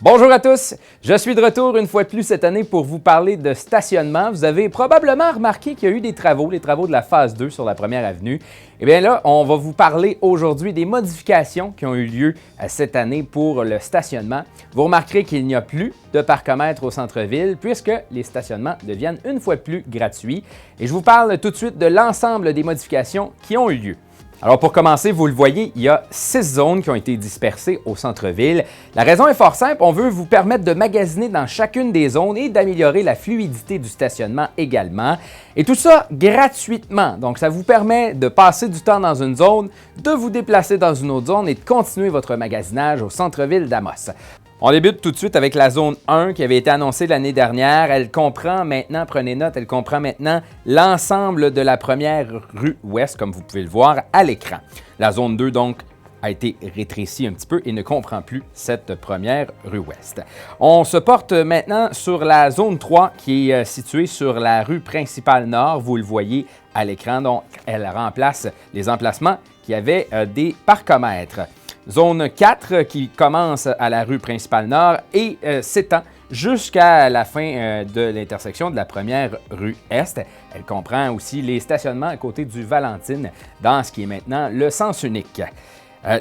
Bonjour à tous, je suis de retour une fois de plus cette année pour vous parler de stationnement. Vous avez probablement remarqué qu'il y a eu des travaux, les travaux de la phase 2 sur la première avenue. Et bien là, on va vous parler aujourd'hui des modifications qui ont eu lieu cette année pour le stationnement. Vous remarquerez qu'il n'y a plus de parcomètre au centre-ville puisque les stationnements deviennent une fois de plus gratuits. Et je vous parle tout de suite de l'ensemble des modifications qui ont eu lieu. Alors pour commencer, vous le voyez, il y a 6 zones qui ont été dispersées au centre-ville. La raison est fort simple, on veut vous permettre de magasiner dans chacune des zones et d'améliorer la fluidité du stationnement également. Et tout ça gratuitement. Donc ça vous permet de passer du temps dans une zone, de vous déplacer dans une autre zone et de continuer votre magasinage au centre-ville d'Amos. On débute tout de suite avec la zone 1 qui avait été annoncée l'année dernière. Elle comprend maintenant, prenez note, elle comprend maintenant l'ensemble de la première rue Ouest, comme vous pouvez le voir à l'écran. La zone 2, donc, a été rétrécie un petit peu et ne comprend plus cette première rue Ouest. On se porte maintenant sur la zone 3 qui est située sur la rue principale Nord. Vous le voyez à l'écran, donc elle remplace les emplacements qui avaient des parcomètres. Zone 4 qui commence à la rue principale Nord et s'étend jusqu'à la fin de l'intersection de la première rue Est. Elle comprend aussi les stationnements à côté du Valentine dans ce qui est maintenant le sens unique.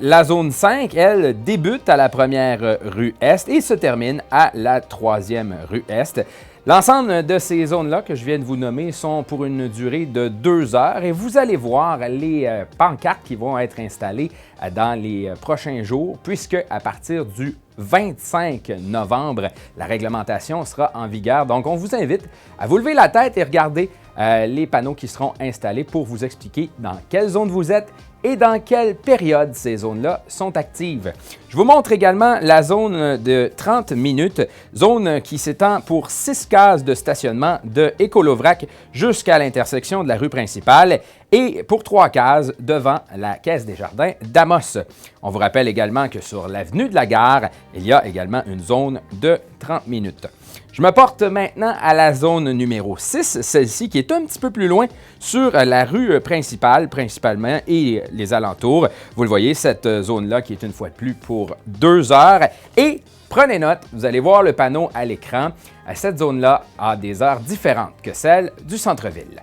La zone 5, elle, débute à la première rue Est et se termine à la troisième rue Est. L'ensemble de ces zones-là que je viens de vous nommer sont pour une durée de 2 heures et vous allez voir les pancartes qui vont être installées dans les prochains jours puisque à partir du 25 novembre, la réglementation sera en vigueur. Donc, on vous invite à vous lever la tête et regarder les panneaux qui seront installés pour vous expliquer dans quelle zone vous êtes et dans quelle période ces zones-là sont actives. Je vous montre également la zone de 30 minutes, zone qui s'étend pour 6 cases de stationnement de Écolovrac jusqu'à l'intersection de la rue principale et pour 3 cases devant la Caisse des Jardins d'Amos. On vous rappelle également que sur l'avenue de la Gare, il y a également une zone de 30 minutes. Je me porte maintenant à la zone numéro 6, celle-ci qui est un petit peu plus loin sur la rue principale, principalement, et les alentours. Vous le voyez, cette zone-là qui est une fois de plus pour 2 heures. Et prenez note, vous allez voir le panneau à l'écran. Cette zone-là a des heures différentes que celle du centre-ville.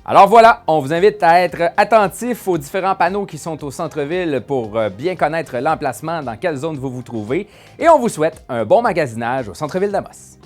Alors voilà, on vous invite à être attentif aux différents panneaux qui sont au centre-ville pour bien connaître l'emplacement dans quelle zone vous vous trouvez et on vous souhaite un bon magasinage au centre-ville d'Amos.